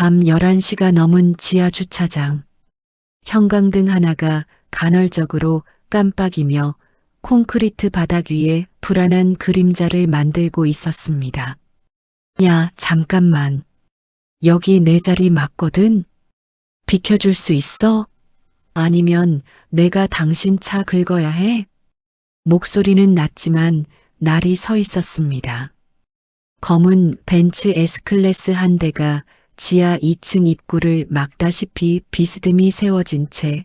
밤 11시가 넘은 지하 주차장. 형광등 하나가 간헐적으로 깜빡이며 콘크리트 바닥 위에 불안한 그림자를 만들고 있었습니다. 야, 잠깐만. 여기 내 자리 맞거든? 비켜줄 수 있어? 아니면 내가 당신 차 긁어야 해? 목소리는 낮지만 날이 서 있었습니다. 검은 벤츠 S클래스 한 대가 지하 2층 입구를 막다시피 비스듬히 세워진 채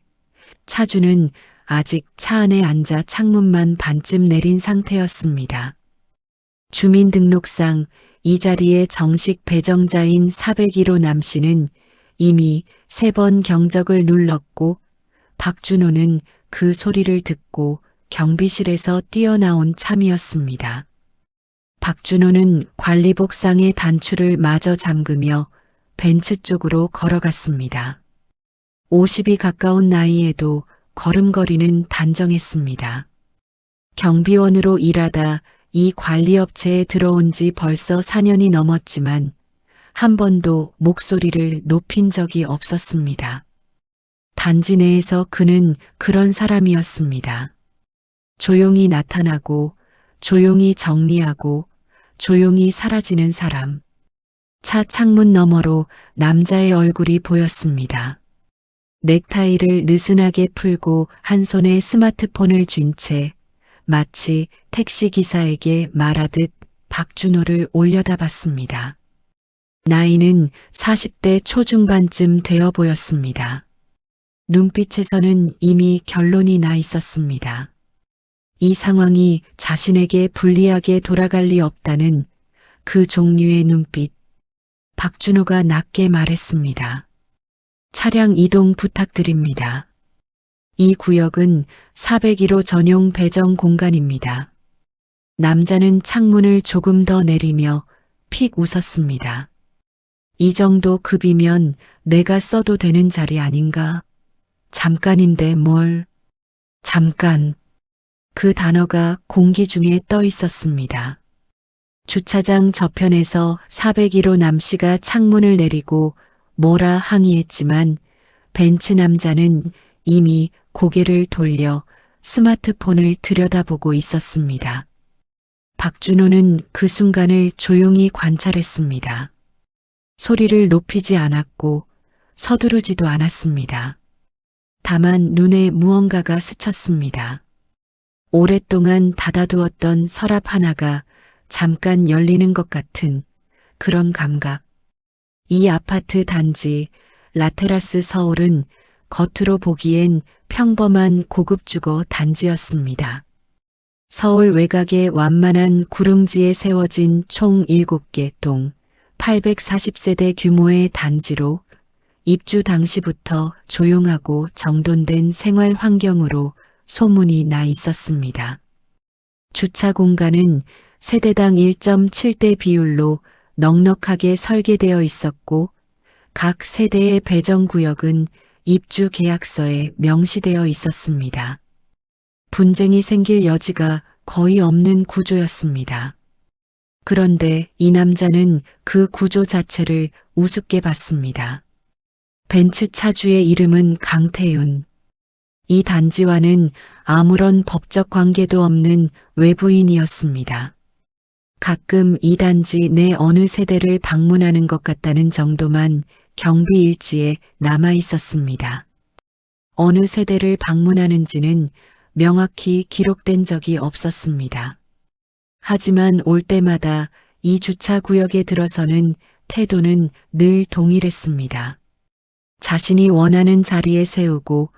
차주는 아직 차 안에 앉아 창문만 반쯤 내린 상태였습니다. 주민등록상 이 자리에 정식 배정자인 401호 남 씨는 이미 3번 경적을 눌렀고 박준호는 그 소리를 듣고 경비실에서 뛰어나온 참이었습니다. 박준호는 관리복상의 단추를 마저 잠그며 벤츠 쪽으로 걸어갔습니다. 50이 가까운 나이에도 걸음걸이는 단정했습니다. 경비원으로 일하다 이 관리업체에 들어온 지 벌써 4년이 넘었지만 한 번도 목소리를 높인 적이 없었습니다. 단지 내에서 그는 그런 사람이었습니다. 조용히 나타나고 조용히 정리하고 조용히 사라지는 사람. 차 창문 너머로 남자의 얼굴이 보였습니다. 넥타이를 느슨하게 풀고 한 손에 스마트폰을 쥔 채 마치 택시기사에게 말하듯 박준호를 올려다봤습니다. 나이는 40대 초중반쯤 되어 보였습니다. 눈빛에서는 이미 결론이 나 있었습니다. 이 상황이 자신에게 불리하게 돌아갈 리 없다는 그 종류의 눈빛. 박준호가 낮게 말했습니다. 차량 이동 부탁드립니다. 이 구역은 401호 전용 배정 공간입니다. 남자는 창문을 조금 더 내리며 픽 웃었습니다. 이 정도 급이면 내가 써도 되는 자리 아닌가? 잠깐인데 뭘? 잠깐. 그 단어가 공기 중에 떠 있었습니다. 주차장 저편에서 401호 남 씨가 창문을 내리고 뭐라 항의했지만 벤츠 남자는 이미 고개를 돌려 스마트폰을 들여다보고 있었습니다. 박준호는 그 순간을 조용히 관찰했습니다. 소리를 높이지 않았고 서두르지도 않았습니다. 다만 눈에 무언가가 스쳤습니다. 오랫동안 닫아두었던 서랍 하나가 잠깐 열리는 것 같은 그런 감각. 이 아파트 단지 라테라스 서울은 겉으로 보기엔 평범한 고급 주거 단지였습니다. 서울 외곽의 완만한 구릉지에 세워진 총 7개 동 840세대 규모의 단지로 입주 당시부터 조용하고 정돈된 생활 환경으로 소문이 나 있었습니다. 주차 공간은 세대당 1.7대 비율로 넉넉하게 설계되어 있었고 각 세대의 배정구역은 입주 계약서에 명시되어 있었습니다. 분쟁이 생길 여지가 거의 없는 구조였습니다. 그런데 이 남자는 그 구조 자체를 우습게 봤습니다. 벤츠 차주의 이름은 강태윤. 이 단지와는 아무런 법적 관계도 없는 외부인이었습니다. 가끔 이 단지 내 어느 세대를 방문하는 것 같다는 정도만 경비 일지에 남아 있었습니다. 어느 세대를 방문하는지는 명확히 기록된 적이 없었습니다. 하지만 올 때마다 이 주차 구역에 들어서는 태도는 늘 동일했습니다. 자신이 원하는 자리에 세우고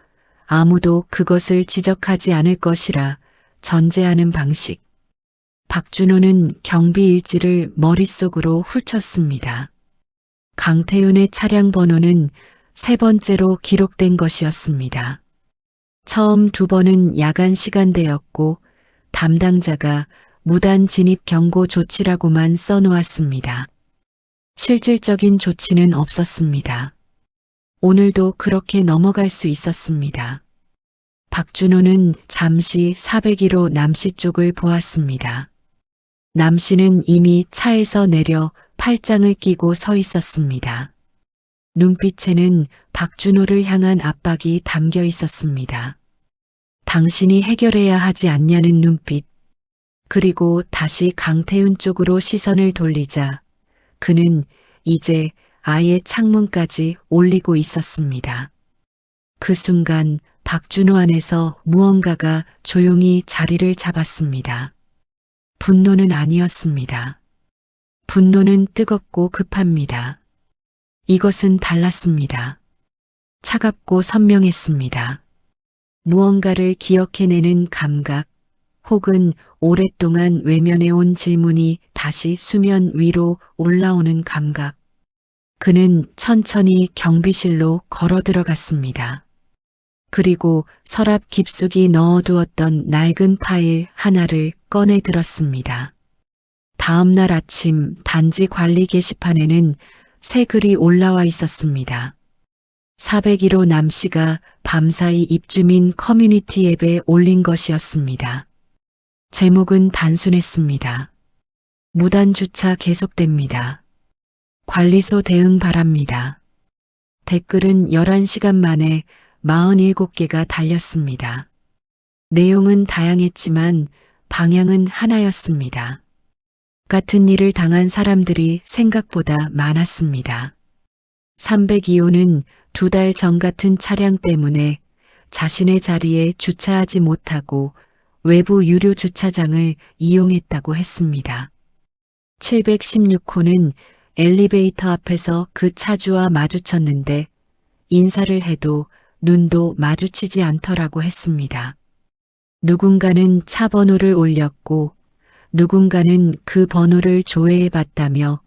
아무도 그것을 지적하지 않을 것이라 전제하는 방식. 박준호는 경비 일지를 머릿속으로 훑었습니다. 강태윤의 차량 번호는 3번째로 기록된 것이었습니다. 처음 2번은 야간 시간대였고 담당자가 무단 진입 경고 조치라고만 써놓았습니다. 실질적인 조치는 없었습니다. 오늘도 그렇게 넘어갈 수 있었습니다. 박준호는 잠시 401호 남씨 쪽을 보았습니다. 남씨는 이미 차에서 내려 팔짱을 끼고 서 있었습니다. 눈빛에는 박준호를 향한 압박이 담겨 있었습니다. 당신이 해결해야 하지 않냐는 눈빛. 그리고 다시 강태훈 쪽으로 시선을 돌리자 그는 이제 아예 창문까지 올리고 있었습니다. 그 순간 박준호 안에서 무언가가 조용히 자리를 잡았습니다. 분노는 아니었습니다. 분노는 뜨겁고 급합니다. 이것은 달랐습니다. 차갑고 선명했습니다. 무언가를 기억해내는 감각, 혹은 오랫동안 외면해온 질문이 다시 수면 위로 올라오는 감각. 그는 천천히 경비실로 걸어 들어갔습니다. 그리고 서랍 깊숙이 넣어두었던 낡은 파일 하나를 꺼내 들었습니다. 다음 날 아침 단지 관리 게시판에는 새 글이 올라와 있었습니다. 401호 남씨가 밤사이 입주민 커뮤니티 앱에 올린 것이었습니다. 제목은 단순했습니다. 무단 주차 계속됩니다. 관리소 대응 바랍니다. 댓글은 11시간 만에 47개가 달렸습니다. 내용은 다양했지만 방향은 하나였습니다. 같은 일을 당한 사람들이 생각보다 많았습니다. 302호는 2달 전 같은 차량 때문에 자신의 자리에 주차하지 못하고 외부 유료 주차장을 이용했다고 했습니다. 716호는 엘리베이터 앞에서 그 차주와 마주쳤는데 인사를 해도 눈도 마주치지 않더라고 했습니다. 누군가는 차 번호를 올렸고 누군가는 그 번호를 조회해 봤다며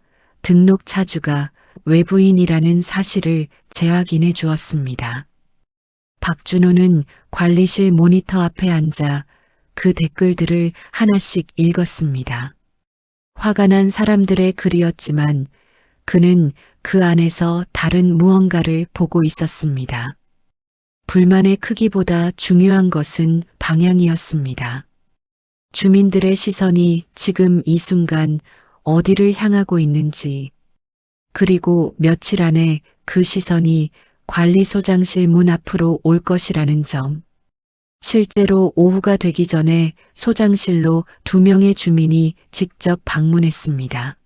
등록 차주가 외부인이라는 사실을 재확인해 주었습니다. 박준호는 관리실 모니터 앞에 앉아 그 댓글들을 하나씩 읽었습니다. 화가 난 사람들의 글이었지만 그는 그 안에서 다른 무언가를 보고 있었습니다. 불만의 크기보다 중요한 것은 방향이었습니다. 주민들의 시선이 지금 이 순간 어디를 향하고 있는지, 그리고 며칠 안에 그 시선이 관리소장실 문 앞으로 올 것이라는 점. 실제로 오후가 되기 전에 소장실로 2명의 주민이 직접 방문했습니다.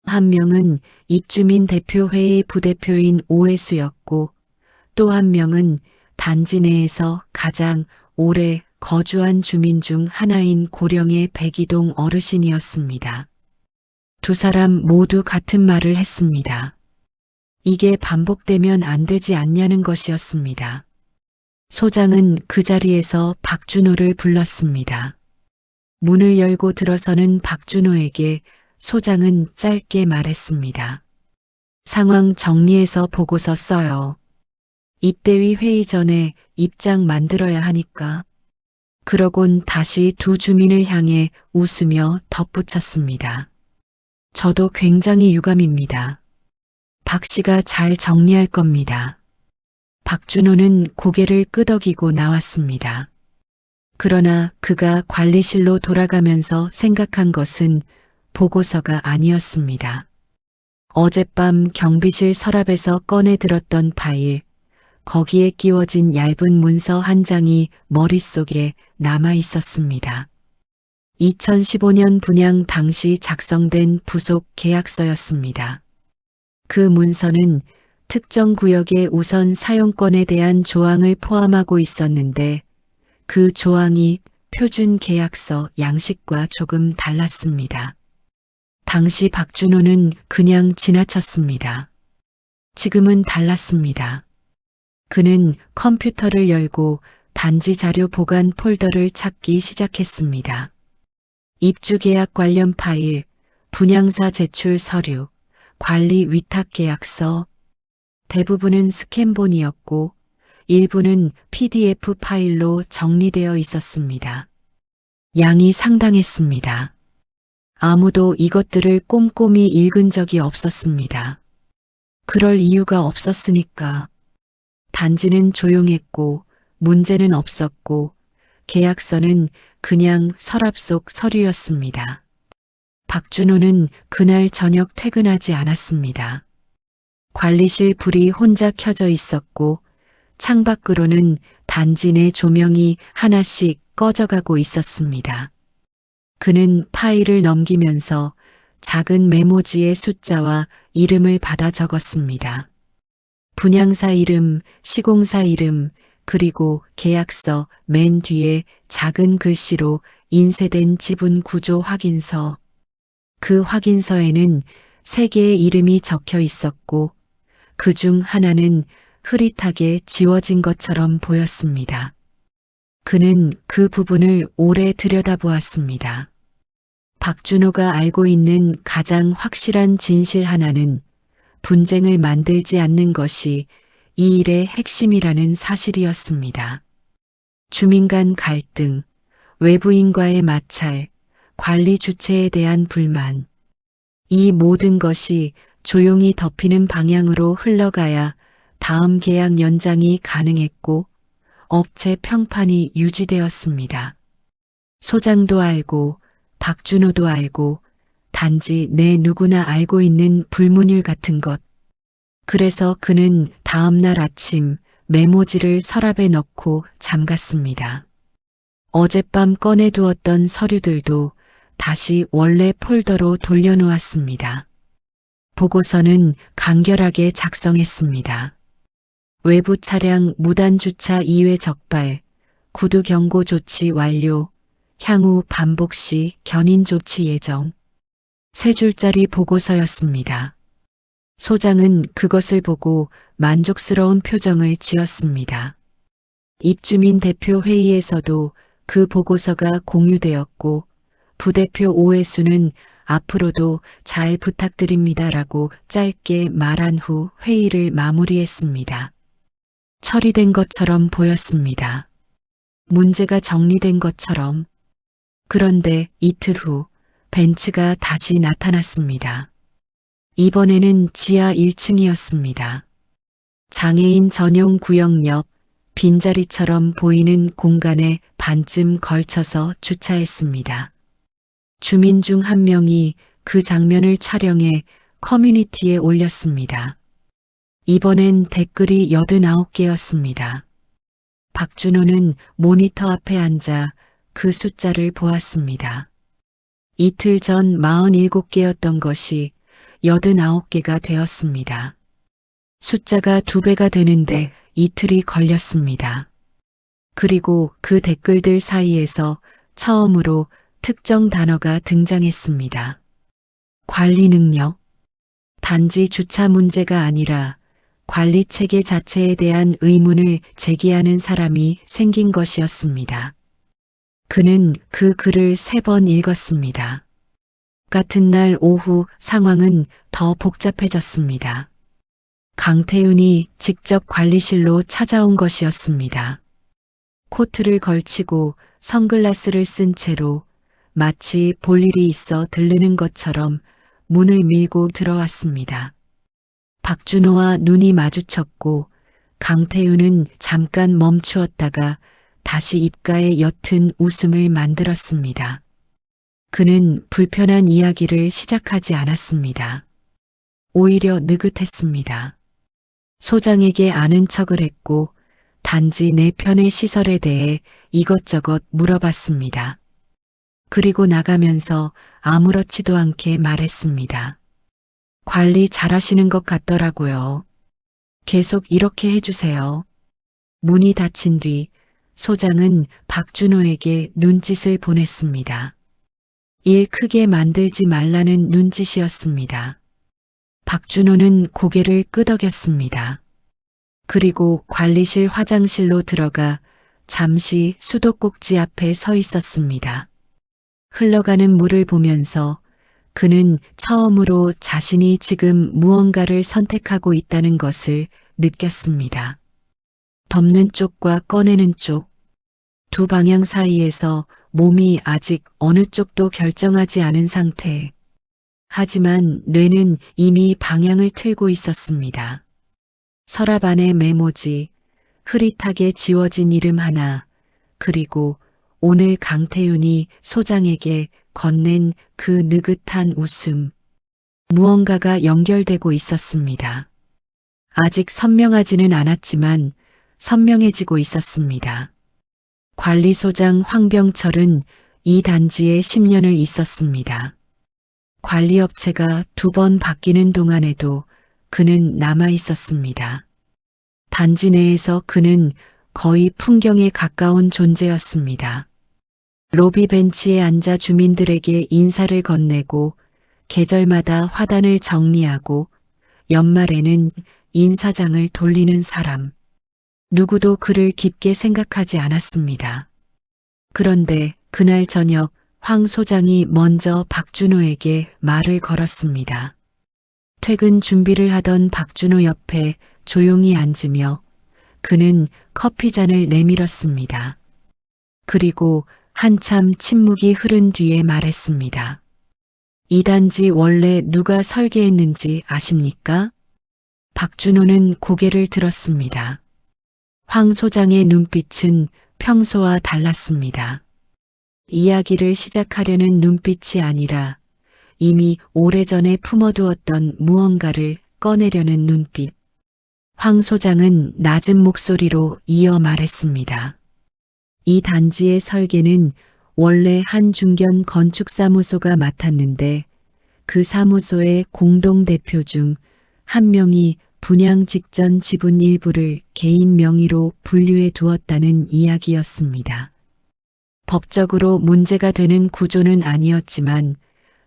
한 명은 입주민 대표회의 부대표인 오해수였고 또 한 명은 단지 내에서 가장 오래 거주한 주민 중 하나인 고령의 백이동 어르신이었습니다. 두 사람 모두 같은 말을 했습니다. 이게 반복되면 안 되지 않냐는 것이었습니다. 소장은 그 자리에서 박준호를 불렀습니다. 문을 열고 들어서는 박준호에게 소장은 짧게 말했습니다. 상황 정리해서 보고서 써요. 입대위 회의 전에 입장 만들어야 하니까. 그러곤 다시 두 주민을 향해 웃으며 덧붙였습니다. 저도 굉장히 유감입니다. 박 씨가 잘 정리할 겁니다. 박준호는 고개를 끄덕이고 나왔습니다. 그러나 그가 관리실로 돌아가면서 생각한 것은 보고서가 아니었습니다. 어젯밤 경비실 서랍에서 꺼내 들었던 파일, 거기에 끼워진 얇은 문서 한 장이 머릿속에 남아 있었습니다. 2015년 분양 당시 작성된 부속 계약서였습니다. 그 문서는 특정 구역의 우선 사용권에 대한 조항을 포함하고 있었는데 그 조항이 표준 계약서 양식과 조금 달랐습니다. 당시 박준호는 그냥 지나쳤습니다. 지금은 달랐습니다. 그는 컴퓨터를 열고 단지 자료 보관 폴더를 찾기 시작했습니다. 입주 계약 관련 파일, 분양사 제출 서류, 관리 위탁 계약서, 대부분은 스캔본이었고 일부는 PDF 파일로 정리되어 있었습니다. 양이 상당했습니다. 아무도 이것들을 꼼꼼히 읽은 적이 없었습니다. 그럴 이유가 없었으니까. 단지는 조용했고 문제는 없었고 계약서는 그냥 서랍 속 서류였습니다. 박준호는 그날 저녁 퇴근하지 않았습니다. 관리실 불이 혼자 켜져 있었고 창밖으로는 단지 내 조명이 하나씩 꺼져가고 있었습니다. 그는 파일을 넘기면서 작은 메모지에 숫자와 이름을 받아 적었습니다. 분양사 이름, 시공사 이름, 그리고 계약서 맨 뒤에 작은 글씨로 인쇄된 지분 구조 확인서. 그 확인서에는 3개의 이름이 적혀 있었고 그 중 하나는 흐릿하게 지워진 것처럼 보였습니다. 그는 그 부분을 오래 들여다보았습니다. 박준호가 알고 있는 가장 확실한 진실 하나는 분쟁을 만들지 않는 것이 이 일의 핵심이라는 사실이었습니다. 주민 간 갈등, 외부인과의 마찰, 관리 주체에 대한 불만. 이 모든 것이 조용히 덮이는 방향으로 흘러가야 다음 계약 연장이 가능했고 업체 평판이 유지되었습니다. 소장도 알고 박준호도 알고 단지 내 누구나 알고 있는 불문율 같은 것. 그래서 그는 다음 날 아침 메모지를 서랍에 넣고 잠갔습니다. 어젯밤 꺼내두었던 서류들도 다시 원래 폴더로 돌려놓았습니다. 보고서는 간결하게 작성했습니다. 외부 차량 무단 주차 2회 적발, 구두 경고 조치 완료, 향후 반복 시 견인 조치 예정. 3줄짜리 보고서였습니다. 소장은 그것을 보고 만족스러운 표정을 지었습니다. 입주민 대표 회의에서도 그 보고서가 공유되었고 부대표 오해수는 앞으로도 잘 부탁드립니다라고 짧게 말한 후 회의를 마무리했습니다. 처리된 것처럼 보였습니다. 문제가 정리된 것처럼. 그런데 이틀 후 벤츠가 다시 나타났습니다. 이번에는 지하 1층이었습니다. 장애인 전용 구역 옆 빈자리처럼 보이는 공간에 반쯤 걸쳐서 주차했습니다. 주민 중 한 명이 그 장면을 촬영해 커뮤니티에 올렸습니다. 이번엔 댓글이 89개였습니다. 박준호는 모니터 앞에 앉아 그 숫자를 보았습니다. 이틀 전 47개였던 것이 89개가 되었습니다. 숫자가 2배가 되는데 이틀이 걸렸습니다. 그리고 그 댓글들 사이에서 처음으로 특정 단어가 등장했습니다. 관리 능력. 단지 주차 문제가 아니라 관리 체계 자체에 대한 의문을 제기하는 사람이 생긴 것이었습니다. 그는 그 글을 3번 읽었습니다. 같은 날 오후 상황은 더 복잡해졌습니다. 강태윤이 직접 관리실로 찾아온 것이었습니다. 코트를 걸치고 선글라스를 쓴 채로 마치 볼 일이 있어 들르는 것처럼 문을 밀고 들어왔습니다. 박준호와 눈이 마주쳤고 강태윤은 잠깐 멈추었다가 다시 입가에 옅은 웃음을 만들었습니다. 그는 불편한 이야기를 시작하지 않았습니다. 오히려 느긋했습니다. 소장에게 아는 척을 했고 단지 내 편의 시설에 대해 이것저것 물어봤습니다. 그리고 나가면서 아무렇지도 않게 말했습니다. 관리 잘하시는 것 같더라고요. 계속 이렇게 해주세요. 문이 닫힌 뒤 소장은 박준호에게 눈짓을 보냈습니다. 일 크게 만들지 말라는 눈짓이었습니다. 박준호는 고개를 끄덕였습니다. 그리고 관리실 화장실로 들어가 잠시 수도꼭지 앞에 서 있었습니다. 흘러가는 물을 보면서 그는 처음으로 자신이 지금 무언가를 선택하고 있다는 것을 느꼈습니다. 덮는 쪽과 꺼내는 쪽, 두 방향 사이에서 몸이 아직 어느 쪽도 결정하지 않은 상태. 하지만 뇌는 이미 방향을 틀고 있었습니다. 서랍 안에 메모지, 흐릿하게 지워진 이름 하나, 그리고 오늘 강태윤이 소장에게 건넨 그 느긋한 웃음. 무언가가 연결되고 있었습니다. 아직 선명하지는 않았지만 선명해지고 있었습니다. 관리소장 황병철은 이 단지에 10년을 있었습니다. 관리업체가 2번 바뀌는 동안에도 그는 남아 있었습니다. 단지 내에서 그는 거의 풍경에 가까운 존재였습니다. 로비 벤치에 앉아 주민들에게 인사를 건네고 계절마다 화단을 정리하고 연말에는 인사장을 돌리는 사람. 누구도 그를 깊게 생각하지 않았습니다. 그런데 그날 저녁 황 소장이 먼저 박준호에게 말을 걸었습니다. 퇴근 준비를 하던 박준호 옆에 조용히 앉으며 그는 커피잔을 내밀었습니다. 그리고 한참 침묵이 흐른 뒤에 말했습니다. 이 단지 원래 누가 설계했는지 아십니까? 박준호는 고개를 들었습니다. 황 소장의 눈빛은 평소와 달랐습니다. 이야기를 시작하려는 눈빛이 아니라 이미 오래전에 품어두었던 무언가를 꺼내려는 눈빛. 황 소장은 낮은 목소리로 이어 말했습니다. 이 단지의 설계는 원래 한 중견 건축사무소가 맡았는데 그 사무소의 공동대표 중 한 명이 분양 직전 지분 일부를 개인 명의로 분류해 두었다는 이야기였습니다. 법적으로 문제가 되는 구조는 아니었지만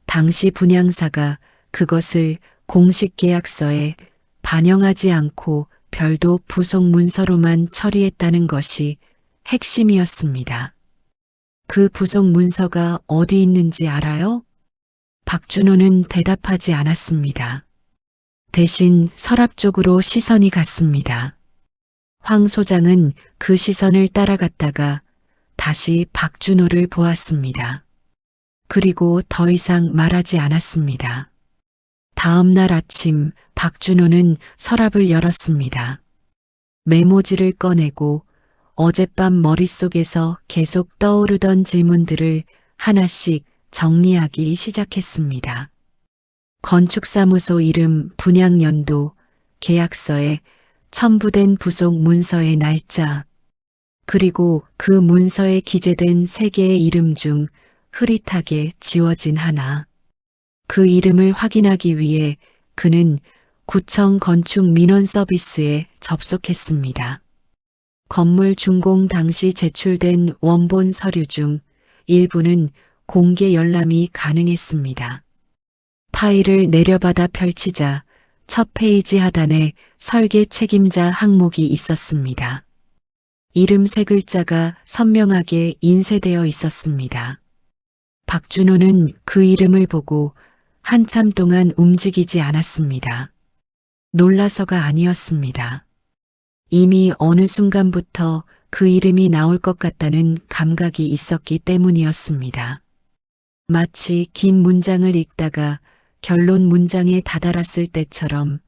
당시 분양사가 그것을 공식 계약서에 반영하지 않고 별도 부속 문서로만 처리했다는 것이 핵심이었습니다. 그 부속 문서가 어디 있는지 알아요? 박준호는 대답하지 않았습니다. 대신 서랍 쪽으로 시선이 갔습니다. 황 소장은 그 시선을 따라갔다가 다시 박준호를 보았습니다. 그리고 더 이상 말하지 않았습니다. 다음 날 아침 박준호는 서랍을 열었습니다. 메모지를 꺼내고 어젯밤 머릿속에서 계속 떠오르던 질문들을 하나씩 정리하기 시작했습니다. 건축사무소 이름, 분양연도, 계약서에 첨부된 부속 문서의 날짜, 그리고 그 문서에 기재된 3개의 이름 중 흐릿하게 지워진 하나. 그 이름을 확인하기 위해 그는 구청 건축 민원 서비스에 접속했습니다. 건물 준공 당시 제출된 원본 서류 중 일부는 공개 열람이 가능했습니다. 파일을 내려받아 펼치자 첫 페이지 하단에 설계 책임자 항목이 있었습니다. 이름 3글자가 선명하게 인쇄되어 있었습니다. 박준호는 그 이름을 보고 한참 동안 움직이지 않았습니다. 놀라서가 아니었습니다. 이미 어느 순간부터 그 이름이 나올 것 같다는 감각이 있었기 때문이었습니다. 마치 긴 문장을 읽다가 결론 문장에 다다랐을 때처럼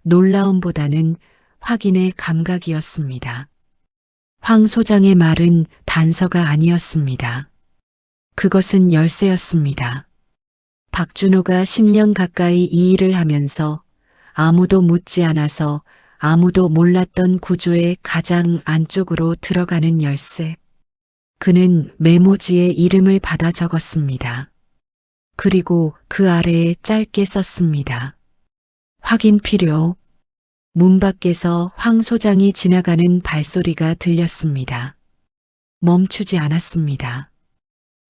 놀라움보다는 확인의 감각이었습니다. 황 소장의 말은 단서가 아니었습니다. 그것은 열쇠였습니다. 박준호가 10년 가까이 이 일을 하면서 아무도 묻지 않아서 아무도 몰랐던 구조의 가장 안쪽으로 들어가는 열쇠. 그는 메모지에 이름을 받아 적었습니다. 그리고 그 아래에 짧게 썼습니다. 확인 필요. 문 밖에서 황 소장이 지나가는 발소리가 들렸습니다. 멈추지 않았습니다.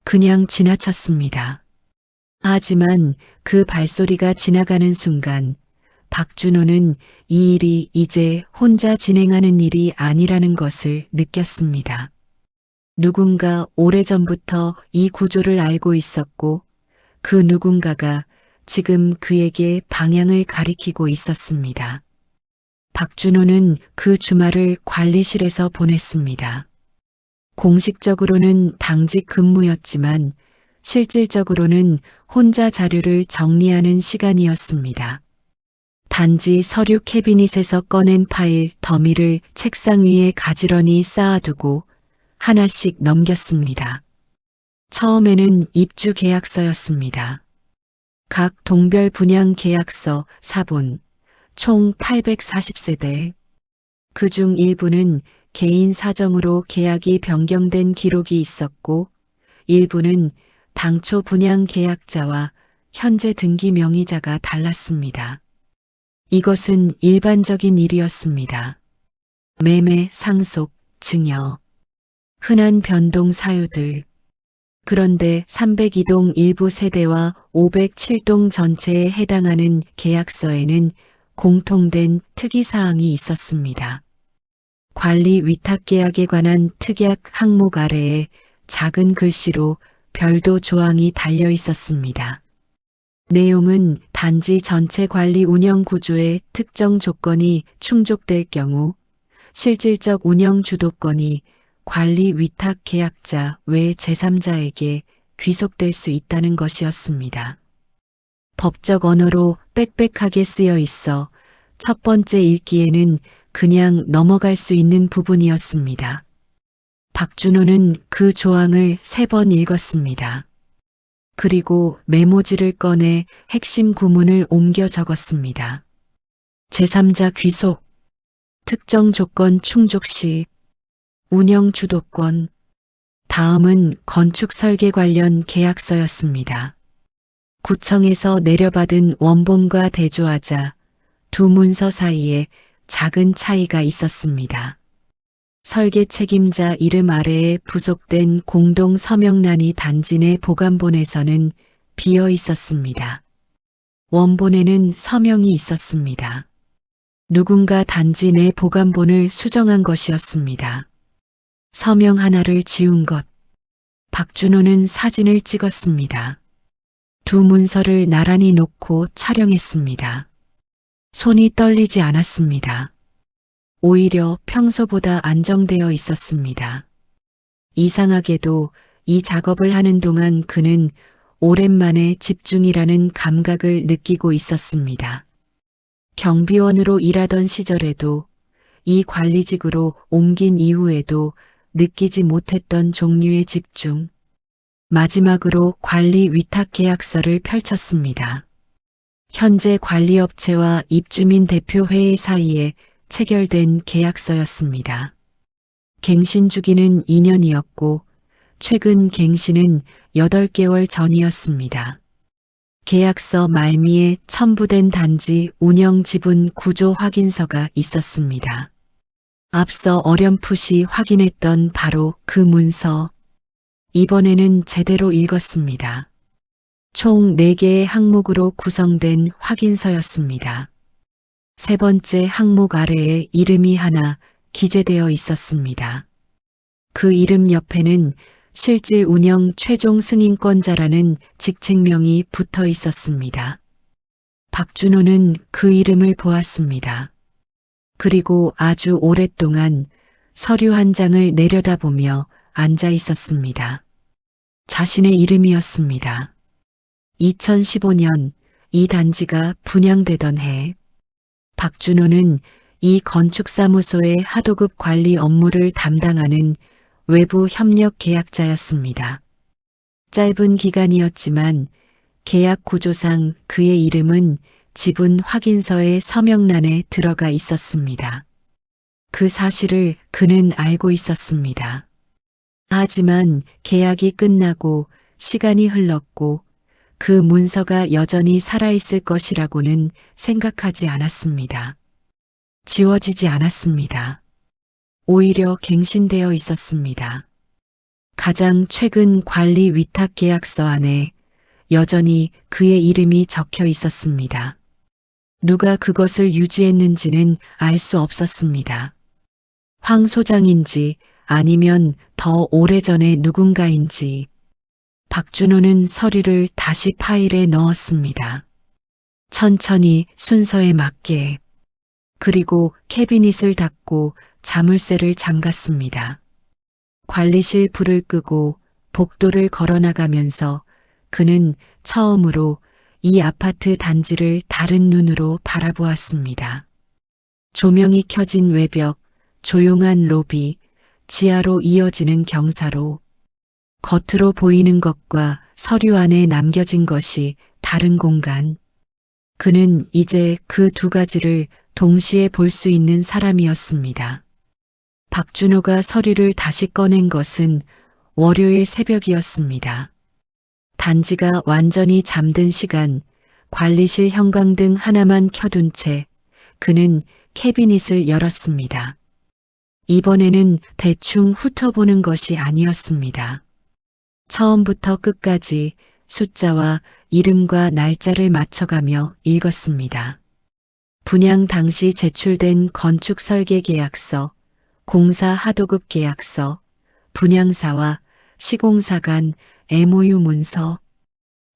그냥 지나쳤습니다. 하지만 그 발소리가 지나가는 순간 박준호는 이 일이 이제 혼자 진행하는 일이 아니라는 것을 느꼈습니다. 누군가 오래전부터 이 구조를 알고 있었고 그 누군가가 지금 그에게 방향을 가리키고 있었습니다. 박준호는 그 주말을 관리실에서 보냈습니다. 공식적으로는 당직 근무였지만 실질적으로는 혼자 자료를 정리하는 시간이었습니다. 단지 서류 캐비닛에서 꺼낸 파일 더미를 책상 위에 가지런히 쌓아두고 하나씩 넘겼습니다. 처음에는 입주 계약서였습니다. 각 동별 분양 계약서 4본, 총 840세대. 그중 일부는 개인 사정으로 계약이 변경된 기록이 있었고, 일부는 당초 분양 계약자와 현재 등기 명의자가 달랐습니다. 이것은 일반적인 일이었습니다. 매매, 상속, 증여, 흔한 변동 사유들. 그런데 302동 일부 세대와 507동 전체에 해당하는 계약서에는 공통된 특이사항이 있었습니다. 관리 위탁 계약에 관한 특약 항목 아래에 작은 글씨로 별도 조항이 달려 있었습니다. 내용은 단지 전체 관리 운영 구조의 특정 조건이 충족될 경우 실질적 운영 주도권이 관리 위탁 계약자 외 제3자에게 귀속될 수 있다는 것이었습니다. 법적 언어로 빽빽하게 쓰여 있어 첫 번째 읽기에는 그냥 넘어갈 수 있는 부분이었습니다. 박준호는 그 조항을 3번 읽었습니다. 그리고 메모지를 꺼내 핵심 구문을 옮겨 적었습니다. 제3자 귀속, 특정 조건 충족 시, 운영 주도권. 다음은 건축 설계 관련 계약서였습니다. 구청에서 내려받은 원본과 대조하자 두 문서 사이에 작은 차이가 있었습니다. 설계 책임자 이름 아래에 부속된 공동 서명란이 단지 내 보관본에서는 비어 있었습니다. 원본에는 서명이 있었습니다. 누군가 단지 내 보관본을 수정한 것이었습니다. 서명 하나를 지운 것. 박준호는 사진을 찍었습니다. 두 문서를 나란히 놓고 촬영했습니다. 손이 떨리지 않았습니다. 오히려 평소보다 안정되어 있었습니다. 이상하게도 이 작업을 하는 동안 그는 오랜만에 집중이라는 감각을 느끼고 있었습니다. 경비원으로 일하던 시절에도 이 관리직으로 옮긴 이후에도 느끼지 못했던 종류의 집중. 마지막으로 관리 위탁 계약서를 펼쳤습니다. 현재 관리업체와 입주민 대표회의 사이에 체결된 계약서였습니다. 갱신 주기는 2년이었고 최근 갱신은 8개월 전이었습니다. 계약서 말미에 첨부된 단지 운영 지분 구조 확인서가 있었습니다. 앞서 어렴풋이 확인했던 바로 그 문서. 이번에는 제대로 읽었습니다. 총 4개의 항목으로 구성된 확인서였습니다. 세 번째 항목 아래에 이름이 하나 기재되어 있었습니다. 그 이름 옆에는 실질 운영 최종 승인권자라는 직책명이 붙어 있었습니다. 박준호는 그 이름을 보았습니다. 그리고 아주 오랫동안 서류 한 장을 내려다보며 앉아 있었습니다. 자신의 이름이었습니다. 2015년 이 단지가 분양되던 해, 박준호는 이 건축사무소의 하도급 관리 업무를 담당하는 외부 협력 계약자였습니다. 짧은 기간이었지만 계약 구조상 그의 이름은 지분 확인서의 서명란에 들어가 있었습니다. 그 사실을 그는 알고 있었습니다. 하지만 계약이 끝나고 시간이 흘렀고 그 문서가 여전히 살아있을 것이라고는 생각하지 않았습니다. 지워지지 않았습니다. 오히려 갱신되어 있었습니다. 가장 최근 관리 위탁 계약서 안에 여전히 그의 이름이 적혀 있었습니다. 누가 그것을 유지했는지는 알 수 없었습니다. 황 소장인지 아니면 더 오래전의 누군가인지. 박준호는 서류를 다시 파일에 넣었습니다. 천천히 순서에 맞게. 그리고 캐비닛을 닫고 자물쇠를 잠갔습니다. 관리실 불을 끄고 복도를 걸어나가면서 그는 처음으로 이 아파트 단지를 다른 눈으로 바라보았습니다. 조명이 켜진 외벽, 조용한 로비, 지하로 이어지는 경사로. 겉으로 보이는 것과 서류 안에 남겨진 것이 다른 공간. 그는 이제 그 두 가지를 동시에 볼 수 있는 사람이었습니다. 박준호가 서류를 다시 꺼낸 것은 월요일 새벽이었습니다. 단지가 완전히 잠든 시간, 관리실 형광등 하나만 켜둔 채 그는 캐비닛을 열었습니다. 이번에는 대충 훑어보는 것이 아니었습니다. 처음부터 끝까지 숫자와 이름과 날짜를 맞춰가며 읽었습니다. 분양 당시 제출된 건축 설계 계약서, 공사 하도급 계약서, 분양사와 시공사 간 MOU 문서.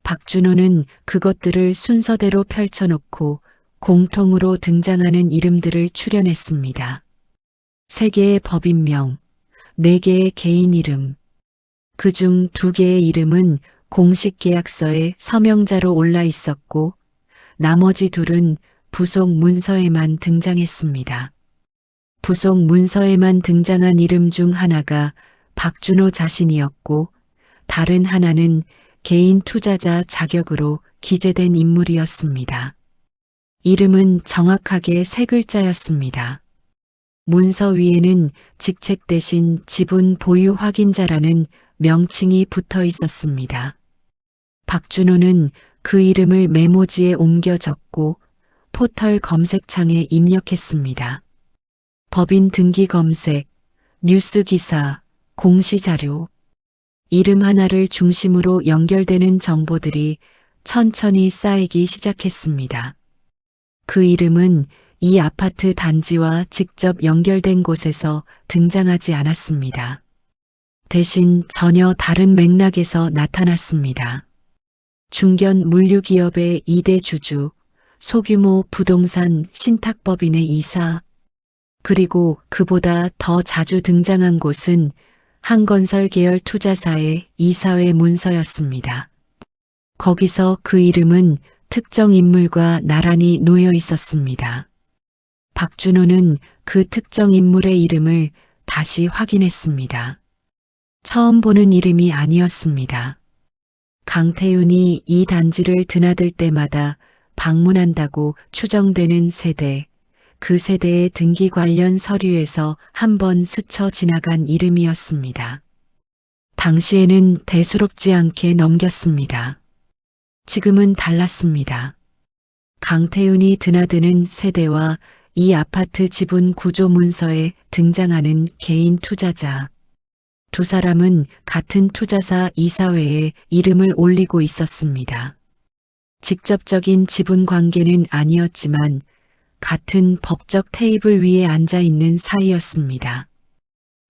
박준호는 그것들을 순서대로 펼쳐놓고 공통으로 등장하는 이름들을 추려냈습니다. 3개의 법인명, 4개의 개인 이름. 그중 2개의 이름은 공식 계약서에 서명자로 올라 있었고 나머지 2은 부속 문서에만 등장했습니다. 부속 문서에만 등장한 이름 중 하나가 박준호 자신이었고 다른 하나는 개인 투자자 자격으로 기재된 인물이었습니다. 이름은 정확하게 3글자였습니다. 문서 위에는 직책 대신 지분 보유 확인자라는 명칭이 붙어 있었습니다. 박준호는 그 이름을 메모지에 옮겨 적고 포털 검색창에 입력했습니다. 법인 등기 검색, 뉴스 기사, 공시 자료. 이름 하나를 중심으로 연결되는 정보들이 천천히 쌓이기 시작했습니다. 그 이름은 이 아파트 단지와 직접 연결된 곳에서 등장하지 않았습니다. 대신 전혀 다른 맥락에서 나타났습니다. 중견 물류기업의 2대 주주, 소규모 부동산 신탁법인의 이사, 그리고 그보다 더 자주 등장한 곳은 한건설 계열 투자사의 이사회 문서였습니다. 거기서 그 이름은 특정 인물과 나란히 놓여 있었습니다. 박준호는 그 특정 인물의 이름을 다시 확인했습니다. 처음 보는 이름이 아니었습니다. 강태윤이 이 단지를 드나들 때마다 방문한다고 추정되는 세대, 그 세대의 등기 관련 서류에서 한번 스쳐 지나간 이름이었습니다. 당시에는 대수롭지 않게 넘겼습니다. 지금은 달랐습니다. 강태윤이 드나드는 세대와 이 아파트 지분 구조 문서에 등장하는 개인 투자자. 2 사람은 같은 투자사 이사회에 이름을 올리고 있었습니다. 직접적인 지분 관계는 아니었지만 같은 법적 테이블 위에 앉아 있는 사이였습니다.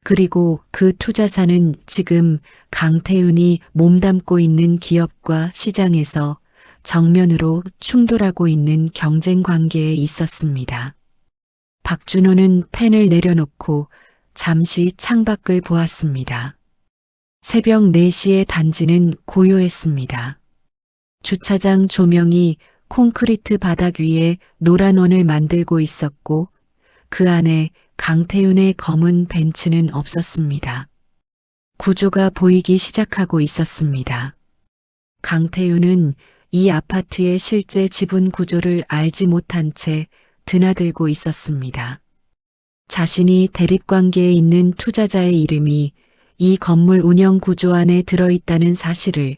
그리고 그 투자사는 지금 강태윤이 몸담고 있는 기업과 시장에서 정면으로 충돌하고 있는 경쟁 관계에 있었습니다. 박준호는 펜을 내려놓고 잠시 창밖을 보았습니다. 새벽 4시의 단지는 고요했습니다. 주차장 조명이 콘크리트 바닥 위에 노란 원을 만들고 있었고 그 안에 강태윤의 검은 벤츠는 없었습니다. 구조가 보이기 시작하고 있었습니다. 강태윤은 이 아파트의 실제 지분 구조를 알지 못한 채 드나들고 있었습니다. 자신이 대립관계에 있는 투자자의 이름이 이 건물 운영 구조 안에 들어있다는 사실을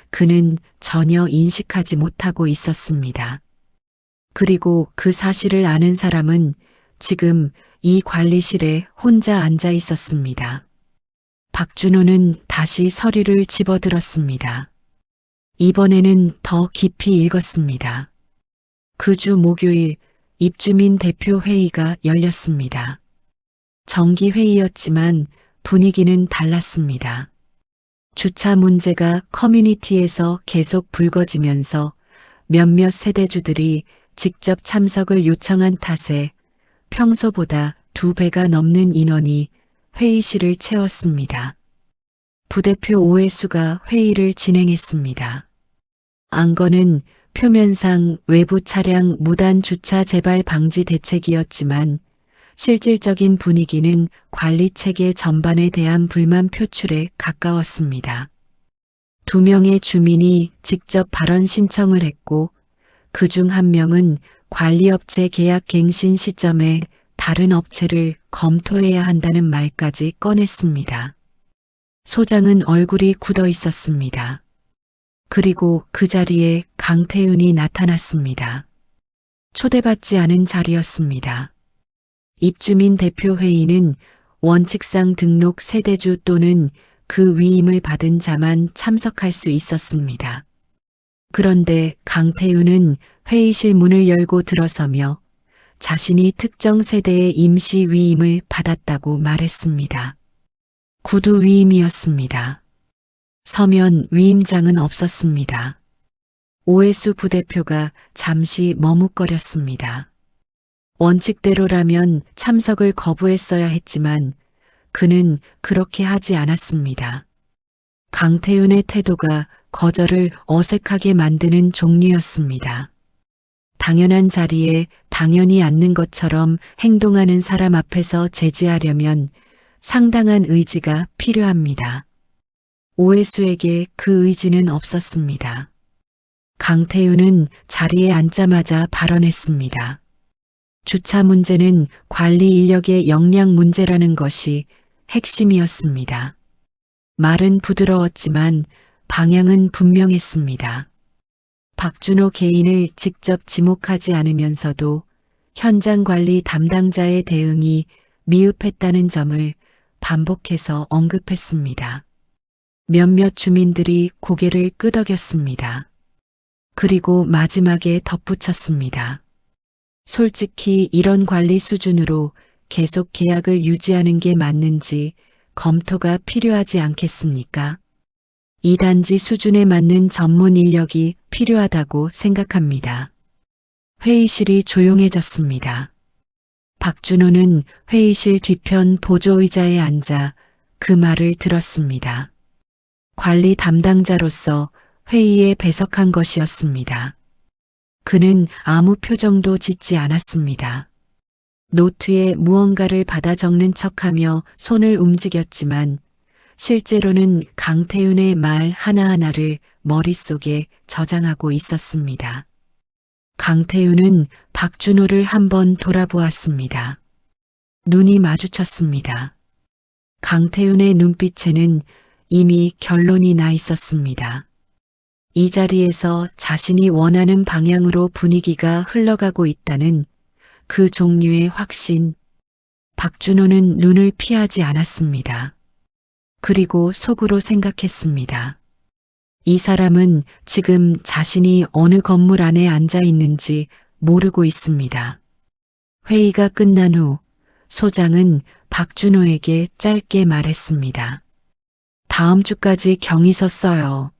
그는 전혀 인식하지 못하고 있었습니다. 그리고 그 사실을 아는 사람은 지금 이 관리실에 혼자 앉아 있었습니다. 박준호는 다시 서류를 집어들었습니다. 이번에는 더 깊이 읽었습니다. 그 주 목요일 입주민 대표 회의가 열렸습니다. 정기 회의였지만 분위기는 달랐습니다. 주차 문제가 커뮤니티에서 계속 불거지면서 몇몇 세대주들이 직접 참석을 요청한 탓에 평소보다 2배가 넘는 인원이 회의실을 채웠습니다. 부대표 오해수가 회의를 진행했습니다. 안건은 표면상 외부 차량 무단 주차 재발 방지 대책이었지만 실질적인 분위기는 관리 체계 전반에 대한 불만 표출에 가까웠습니다. 2명의 주민이 직접 발언 신청을 했고 그중 한 명은 관리업체 계약 갱신 시점에 다른 업체를 검토해야 한다는 말까지 꺼냈습니다. 소장은 얼굴이 굳어 있었습니다. 그리고 그 자리에 강태윤이 나타났습니다. 초대받지 않은 자리였습니다. 입주민 대표회의는 원칙상 등록 세대주 또는 그 위임을 받은 자만 참석할 수 있었습니다. 그런데 강태윤은 회의실 문을 열고 들어서며 자신이 특정 세대의 임시 위임을 받았다고 말했습니다. 구두 위임이었습니다. 서면 위임장은 없었습니다. 오해수 부대표가 잠시 머뭇거렸습니다. 원칙대로라면 참석을 거부했어야 했지만 그는 그렇게 하지 않았습니다. 강태윤의 태도가 거절을 어색하게 만드는 종류였습니다. 당연한 자리에 당연히 앉는 것처럼 행동하는 사람 앞에서 제지하려면 상당한 의지가 필요합니다. 오해수에게 그 의지는 없었습니다. 강태윤은 자리에 앉자마자 발언했습니다. 주차 문제는 관리 인력의 역량 문제라는 것이 핵심이었습니다. 말은 부드러웠지만 방향은 분명했습니다. 박준호 개인을 직접 지목하지 않으면서도 현장 관리 담당자의 대응이 미흡했다는 점을 반복해서 언급했습니다. 몇몇 주민들이 고개를 끄덕였습니다. 그리고 마지막에 덧붙였습니다. 솔직히 이런 관리 수준으로 계속 계약을 유지하는 게 맞는지 검토가 필요하지 않겠습니까? 이 단지 수준에 맞는 전문 인력이 필요하다고 생각합니다. 회의실이 조용해졌습니다. 박준호는 회의실 뒤편 보조의자에 앉아 그 말을 들었습니다. 관리 담당자로서 회의에 배석한 것이었습니다. 그는 아무 표정도 짓지 않았습니다. 노트에 무언가를 받아 적는 척하며 손을 움직였지만 실제로는 강태윤의 말 하나하나를 머릿속에 저장하고 있었습니다. 강태윤은 박준호를 한번 돌아보았습니다. 눈이 마주쳤습니다. 강태윤의 눈빛에는 이미 결론이 나 있었습니다. 이 자리에서 자신이 원하는 방향으로 분위기가 흘러가고 있다는 그 종류의 확신. 박준호는 눈을 피하지 않았습니다. 그리고 속으로 생각했습니다. 이 사람은 지금 자신이 어느 건물 안에 앉아 있는지 모르고 있습니다. 회의가 끝난 후 소장은 박준호에게 짧게 말했습니다. 다음 주까지 경위서 써요.